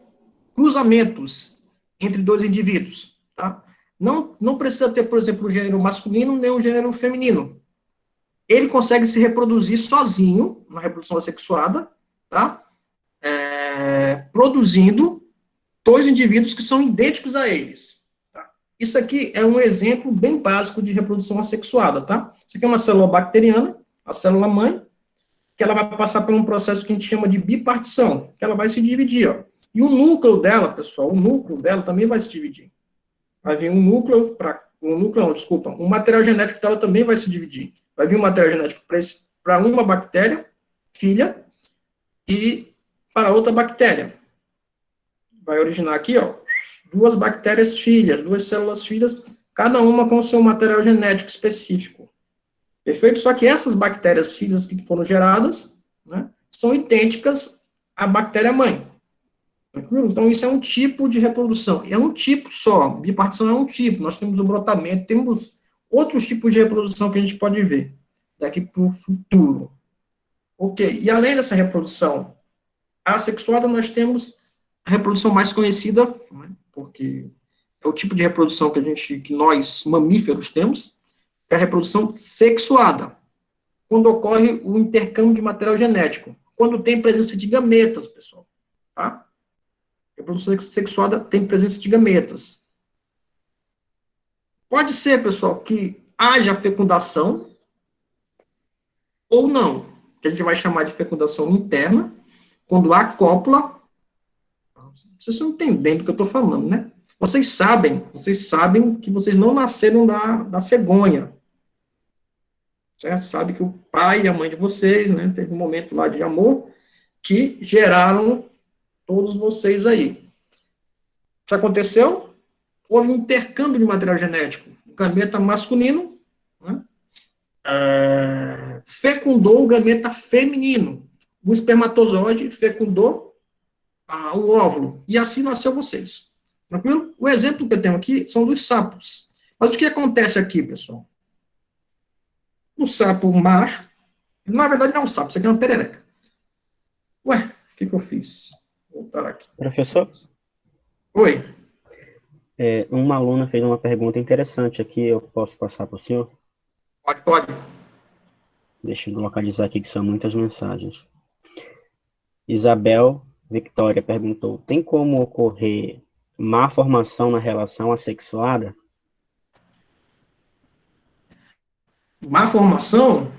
cruzamentos entre dois indivíduos, tá? Não precisa ter, por exemplo, um gênero masculino nem um gênero feminino. Ele consegue se reproduzir sozinho, na reprodução assexuada, tá? Produzindo dois indivíduos que são idênticos a eles. Tá? Isso aqui é um exemplo bem básico de reprodução assexuada, tá? Isso aqui é uma célula bacteriana, a célula mãe, que ela vai passar por um processo que a gente chama de bipartição, que ela vai se dividir, ó. E o núcleo dela, pessoal, o núcleo dela também vai se dividir. Vai vir um núcleo desculpa, um material genético dela também vai se dividir. Vai vir um material genético para uma bactéria, filha, e para outra bactéria. Vai originar aqui, ó, duas bactérias filhas, duas células filhas, cada uma com o seu material genético específico. Perfeito? Só que essas bactérias filhas que foram geradas, né, são idênticas à bactéria-mãe. Tranquilo? Então, isso é um tipo de reprodução. É um tipo só. Bipartição é um tipo. Nós temos o brotamento, temos outros tipos de reprodução que a gente pode ver daqui para o futuro. Ok. E além dessa reprodução assexuada, nós temos a reprodução mais conhecida, né, porque é o tipo de reprodução que nós, mamíferos, temos, que é a reprodução sexuada, quando ocorre o intercâmbio de material genético, quando tem presença de gametas, pessoal, tá? Reprodução sexuada tem presença de gametas. Pode ser, pessoal, que haja fecundação ou não, que a gente vai chamar de fecundação interna, quando há cópula. Vocês estão entendendo o que eu estou falando, né? Vocês sabem que vocês não nasceram da cegonha, certo? Sabe que o pai e a mãe de vocês, né, teve um momento lá de amor que geraram todos vocês aí. Isso aconteceu? Houve um intercâmbio de material genético. O gameta masculino, né, fecundou o gameta feminino. O espermatozoide fecundou o óvulo. E assim nasceu vocês. Tranquilo? O exemplo que eu tenho aqui são dos sapos. Mas o que acontece aqui, pessoal? O sapo macho, na verdade não é um sapo, isso aqui é uma perereca. Ué, o que eu fiz? Vou voltar aqui. Professor? Oi. Uma aluna fez uma pergunta interessante aqui, eu posso passar para o senhor? Pode. Deixa eu localizar aqui, que são muitas mensagens. Isabel Victoria perguntou, tem como ocorrer má formação na relação assexuada? Má formação?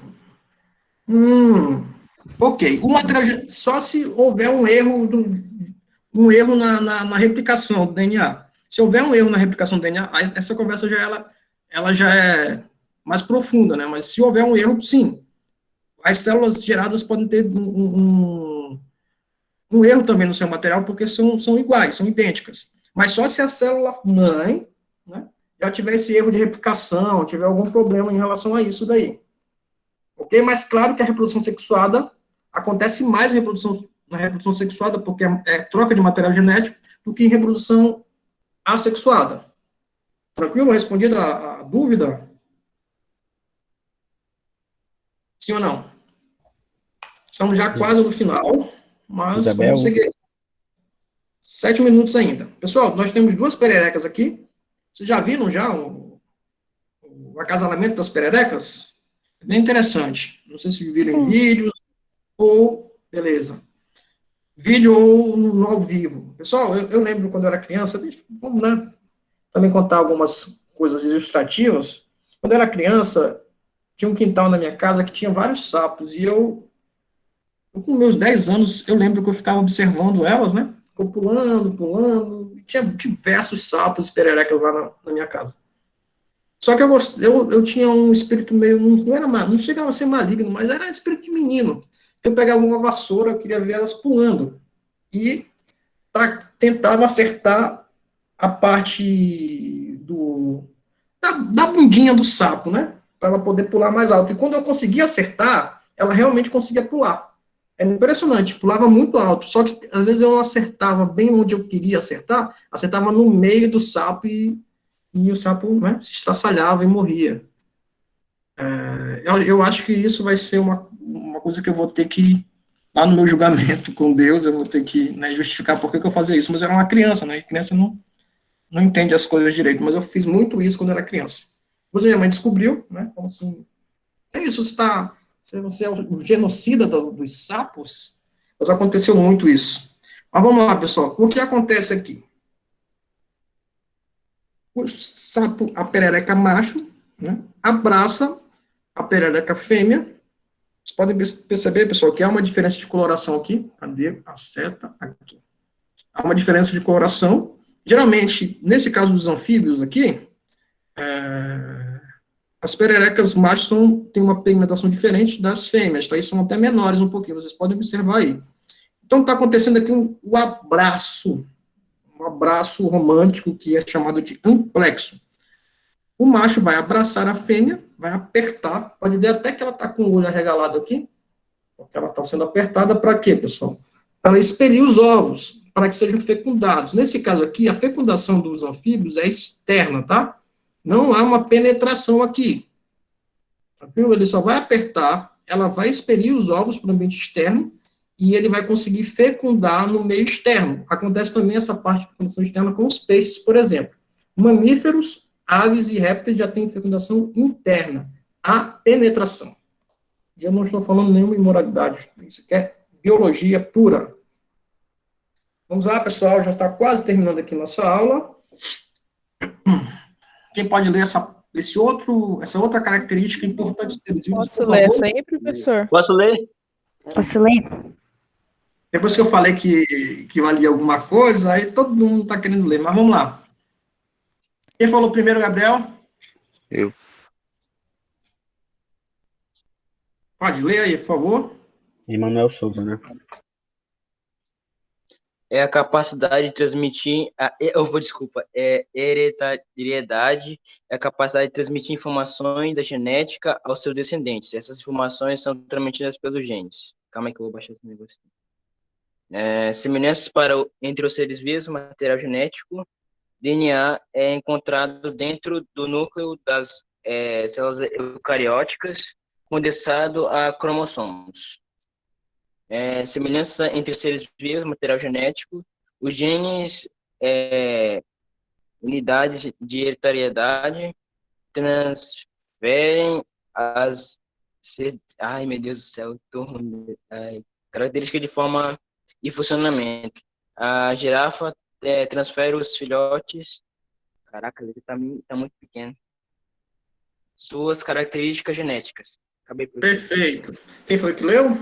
Ok. O material, só se houver um erro na replicação do DNA. Se houver um erro na replicação do DNA, essa conversa ela já é mais profunda, né? Mas se houver um erro, sim. As células geradas podem ter um erro também no seu material, porque são iguais, são idênticas. Mas só se a célula mãe, né, já tiver esse erro de replicação, tiver algum problema em relação a isso daí. Ok? Mas claro que a reprodução sexuada acontece mais na reprodução sexuada, porque é troca de material genético, do que em reprodução assexuada. Tranquilo? Respondida a dúvida? Sim ou não? Estamos já quase no final, mas Isabel. vamos seguir. 7 minutos ainda. Pessoal, nós temos duas pererecas aqui. Vocês já viram o acasalamento das pererecas? É bem interessante. Não sei se viram em vídeos ou... Beleza. Vídeo ou no ao vivo. Pessoal, eu lembro quando eu era criança, vamos, né, também contar algumas coisas ilustrativas. Quando eu era criança, tinha um quintal na minha casa que tinha vários sapos, e eu com meus 10 anos, eu lembro que eu ficava observando elas, né? Ficou pulando, e tinha diversos sapos e pererecas lá na minha casa. Só que eu tinha um espírito meio, não chegava a ser maligno, mas era espírito de menino. Eu pegava uma vassoura, eu queria ver elas pulando, e tentava acertar a parte da bundinha do sapo, né? Para ela poder pular mais alto. E quando eu conseguia acertar, ela realmente conseguia pular. É impressionante, pulava muito alto, só que às vezes eu não acertava bem onde eu queria acertar, acertava no meio do sapo e o sapo, né, se estraçalhava e morria. Eu acho que isso vai ser uma coisa que eu vou ter que, lá no meu julgamento com Deus, eu vou ter que, né, justificar por que eu fazia isso, mas eu era uma criança, né, e criança não entende as coisas direito, mas eu fiz muito isso quando eu era criança. Depois minha mãe descobriu, né, como assim, é isso, você é o genocida dos sapos? Mas aconteceu muito isso. Mas vamos lá, pessoal. O que acontece aqui? O sapo, a perereca macho, né, abraça a perereca fêmea, podem perceber, pessoal, que há uma diferença de coloração aqui. Cadê a seta? Aqui. Há uma diferença de coloração. Geralmente, nesse caso dos anfíbios aqui, as pererecas machos têm uma pigmentação diferente das fêmeas, tá? E são até menores um pouquinho, vocês podem observar aí. Então, está acontecendo aqui um abraço romântico, que é chamado de amplexo. O macho vai abraçar a fêmea, vai apertar, pode ver até que ela está com o olho arregalado aqui, porque ela está sendo apertada para quê, pessoal? Para expelir os ovos, para que sejam fecundados. Nesse caso aqui, a fecundação dos anfíbios é externa, tá? Não há uma penetração aqui. Ele só vai apertar, ela vai expelir os ovos para o ambiente externo, e ele vai conseguir fecundar no meio externo. Acontece também essa parte de fecundação externa com os peixes, por exemplo. Mamíferos, aves e répteis já têm fecundação interna, a penetração. E eu não estou falando nenhuma imoralidade, isso aqui é biologia pura. Vamos lá, pessoal, já está quase terminando aqui nossa aula. Quem pode ler essa outra característica importante de seres vivos? Posso ler essa aí, professor? Posso ler? Posso ler? Depois que eu falei que valia alguma coisa, aí todo mundo está querendo ler, mas vamos lá. Quem falou primeiro, Gabriel? Eu. Pode ler aí, por favor. Emanuel Souza, né? É a capacidade de transmitir, hereditariedade, é a capacidade de transmitir informações da genética aos seus descendentes. Essas informações são transmitidas pelos genes. Calma aí que eu vou baixar esse negócio. Semelhanças entre os seres vivos, material genético, DNA é encontrado dentro do núcleo das células eucarióticas, condensado a cromossomos. Semelhança entre seres vivos, material genético, os genes, unidades de hereditariedade, transferem as... Ai, meu Deus do céu, características de forma e funcionamento. A girafa transfere os filhotes... Caraca, ele tá muito pequeno. Suas características genéticas. Acabei por... Perfeito. Quem foi que leu?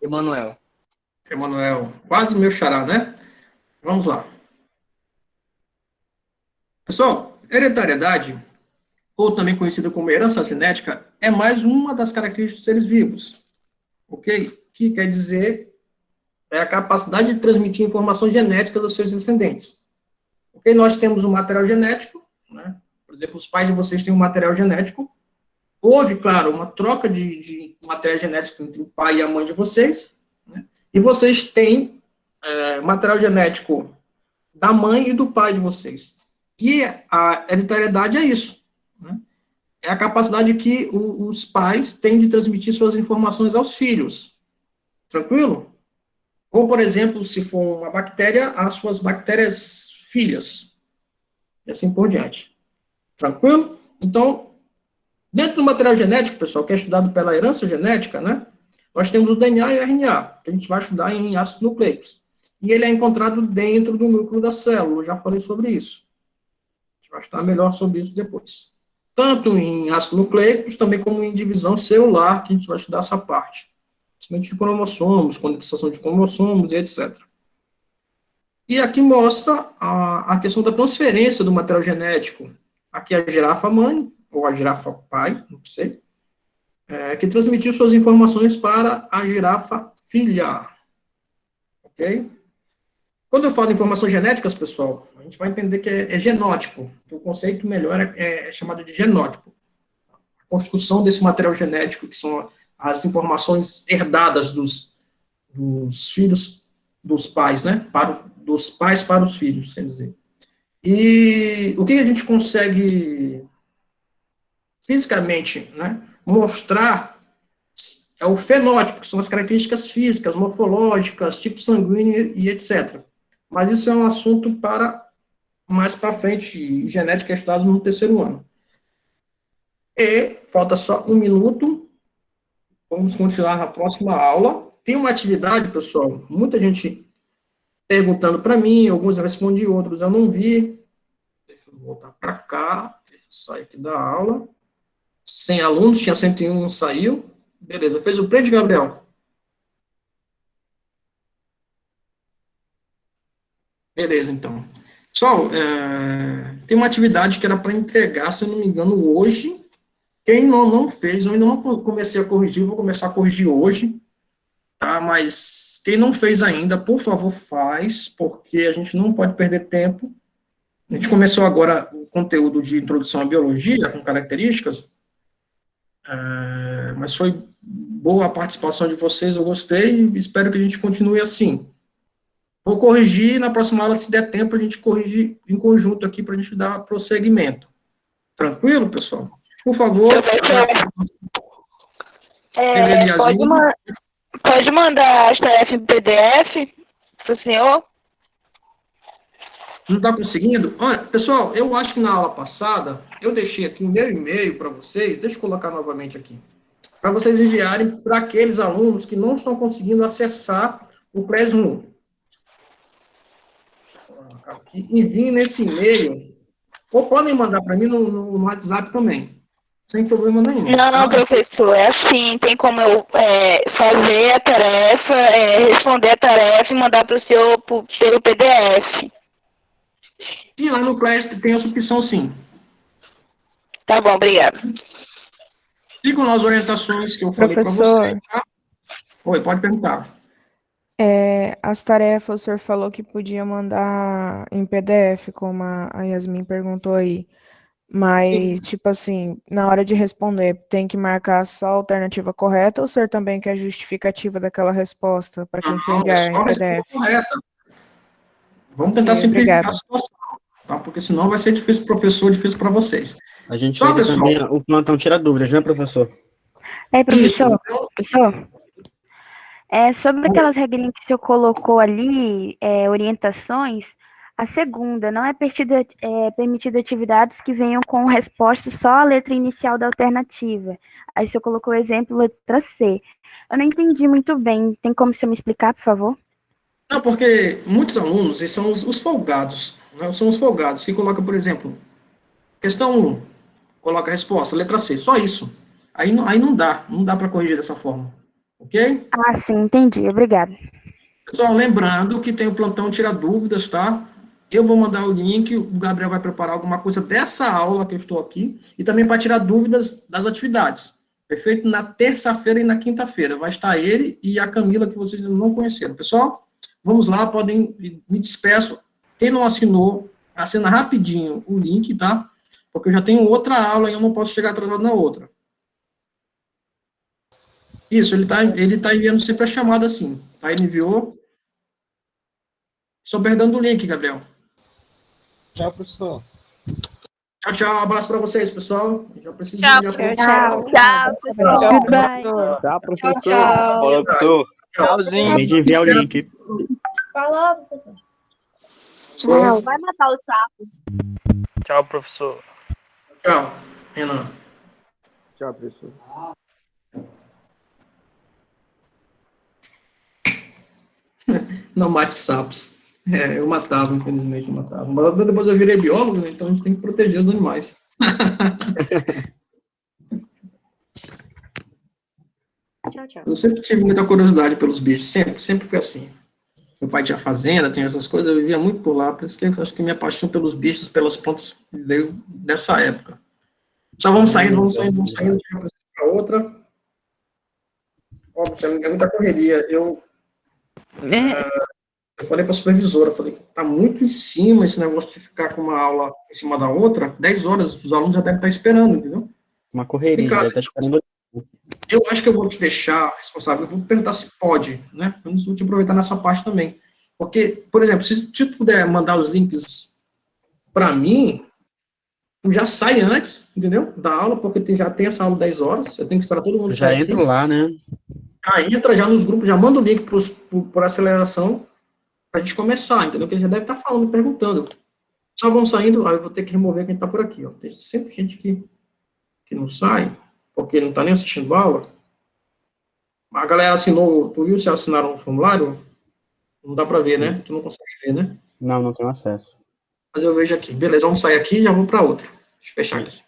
Emanuel. Quase meu xará, né? Vamos lá. Pessoal, hereditariedade, ou também conhecida como herança genética, é mais uma das características dos seres vivos. Ok? Que quer dizer a capacidade de transmitir informações genéticas aos seus descendentes. Ok? Nós temos um material genético, né? Por exemplo, os pais de vocês têm um material genético. Houve, claro, uma troca de material genético entre o pai e a mãe de vocês, né? E vocês têm material genético da mãe e do pai de vocês. E a hereditariedade é isso, né? É a capacidade que os pais têm de transmitir suas informações aos filhos. Tranquilo? Ou, por exemplo, se for uma bactéria, as suas bactérias filhas. E assim por diante. Tranquilo? Então, dentro do material genético, pessoal, que é estudado pela herança genética, né, nós temos o DNA e o RNA, que a gente vai estudar em ácidos nucleicos. E ele é encontrado dentro do núcleo da célula, eu já falei sobre isso. A gente vai estudar melhor sobre isso depois. Tanto em ácidos nucleicos, também como em divisão celular, que a gente vai estudar essa parte. Principalmente de cromossomos, condensação de cromossomos e etc. E aqui mostra a questão da transferência do material genético. Aqui é a girafa mãe, ou a girafa pai, não sei, que transmitiu suas informações para a girafa filha. Ok? Quando eu falo de informações genéticas, pessoal, a gente vai entender que é genótipo. O conceito melhor é chamado de genótipo. A construção desse material genético, que são as informações herdadas dos filhos dos pais, né? Dos pais para os filhos, quer dizer. E o que a gente consegue fisicamente, né, mostrar é o fenótipo, que são as características físicas, morfológicas, tipo sanguíneo e etc. Mas isso é um assunto para mais para frente, e genética é estudado no 3º ano. E falta só 1 minuto, vamos continuar na próxima aula. Tem uma atividade, pessoal, muita gente perguntando para mim, alguns eu respondi, outros eu não vi. Deixa eu voltar para cá, deixa eu sair aqui da aula. 100 alunos, tinha 101, saiu. Beleza. Fez o print, Gabriel? Beleza, então. Pessoal, tem uma atividade que era para entregar, se eu não me engano, hoje. Quem não fez, eu ainda não comecei a corrigir, vou começar a corrigir hoje, tá? Mas quem não fez ainda, por favor, faz, porque a gente não pode perder tempo. A gente começou agora o conteúdo de introdução à biologia, com características, mas foi boa a participação de vocês, eu gostei, e espero que a gente continue assim. Vou corrigir, na próxima aula, se der tempo, a gente corrige em conjunto aqui, para a gente dar prosseguimento. Tranquilo, pessoal? Por favor. Pode mandar as tarefas em PDF para o senhor? Não está conseguindo? Olha, pessoal, eu acho que na aula passada, eu deixei aqui o meu e-mail para vocês, deixa eu colocar novamente aqui, para vocês enviarem para aqueles alunos que não estão conseguindo acessar o Classroom. Aqui, enviem nesse e-mail, ou podem mandar para mim no WhatsApp também, sem problema nenhum. Não, professor, é assim, tem como eu fazer a tarefa, responder a tarefa e mandar para o senhor pelo PDF. Sim, lá no Class tem essa opção, sim. Tá bom, obrigado. Sigam as orientações que eu falei para você. Tá? Oi, pode perguntar. As tarefas, o senhor falou que podia mandar em PDF, como a Yasmin perguntou aí. Mas, Sim. tipo assim, na hora de responder, tem que marcar só a alternativa correta ou o senhor também quer a justificativa daquela resposta para quem for enviar em PDF? Correta. Vamos tentar simplificar a situação, tá? Porque senão vai ser difícil para o professor, difícil para vocês. A gente vai ver também o plantão tira dúvidas, né, professor? Professor, sobre aquelas regrinhas que o senhor colocou ali, orientações, a segunda, não é permitido atividades que venham com resposta só à letra inicial da alternativa. Aí o senhor colocou o exemplo, letra C. Eu não entendi muito bem. Tem como o senhor me explicar, por favor? Não, porque muitos alunos, eles são os folgados, né? São os folgados que colocam, por exemplo, questão 1, coloca a resposta, letra C, só isso. Aí não dá para corrigir dessa forma, ok? Ah, sim, entendi, obrigada. Pessoal, lembrando que tem o plantão Tira Dúvidas, tá? Eu vou mandar o link, o Gabriel vai preparar alguma coisa dessa aula que eu estou aqui, e também para tirar dúvidas das atividades, perfeito? Na terça-feira e na quinta-feira, vai estar ele e a Camila, que vocês ainda não conheceram. Pessoal, vamos lá, podem, me despeço. Quem não assinou, assina rapidinho o link, tá? Porque eu já tenho outra aula e eu não posso chegar atrasado na outra. Isso, ele tá enviando sempre a chamada assim, tá? Ele enviou. Estou perdendo o link, Gabriel. Tchau, professor. Tchau, tchau. Um abraço para vocês, pessoal. Já preciso Tchau, tchau. Tchau, professor. Goodbye. Tchau, professor. Tchau. Falou, professor. Tchauzinho. Acabei de enviar o link. Falou, professor. Tchau. Vai matar os sapos. Tchau, professor. Tchau, Renan. Tchau, professor. Não mate sapos. Eu matava, infelizmente, eu matava. Mas depois eu virei biólogo, né? Então a gente tem que proteger os animais. Tchau, tchau. Eu sempre tive muita curiosidade pelos bichos, sempre foi assim. Meu pai tinha fazenda, tinha essas coisas, eu vivia muito por lá, por isso que eu acho que minha paixão pelos bichos, pelas plantas, veio dessa época. Só vamos saindo de uma para outra. Óbvio, é muita correria. Eu falei para a supervisora, falei, tá muito em cima esse negócio de ficar com uma aula em cima da outra, 10 horas, os alunos já devem estar esperando, entendeu? Uma correria, deve estar esperando. Eu acho que eu vou te deixar responsável, eu vou perguntar se pode, né? Eu vou te aproveitar nessa parte também. Porque, por exemplo, se tu puder mandar os links para mim, tu já sai antes, entendeu? Da aula, porque já tem essa aula 10 horas, você tem que esperar todo mundo Já sair entro aqui. lá, né? Já entra já nos grupos, já manda o link por aceleração pra gente começar, entendeu? Que ele já deve estar falando, perguntando. Só vão saindo, aí eu vou ter que remover quem tá por aqui, ó. Tem sempre gente que não sai, porque não tá nem assistindo a aula. A galera assinou, tu viu se assinaram o formulário? Não dá para ver, né? Tu não consegue ver, né? Não tenho acesso. Mas eu vejo aqui. Beleza, vamos sair aqui e já vou para outra. Deixa eu fechar aqui.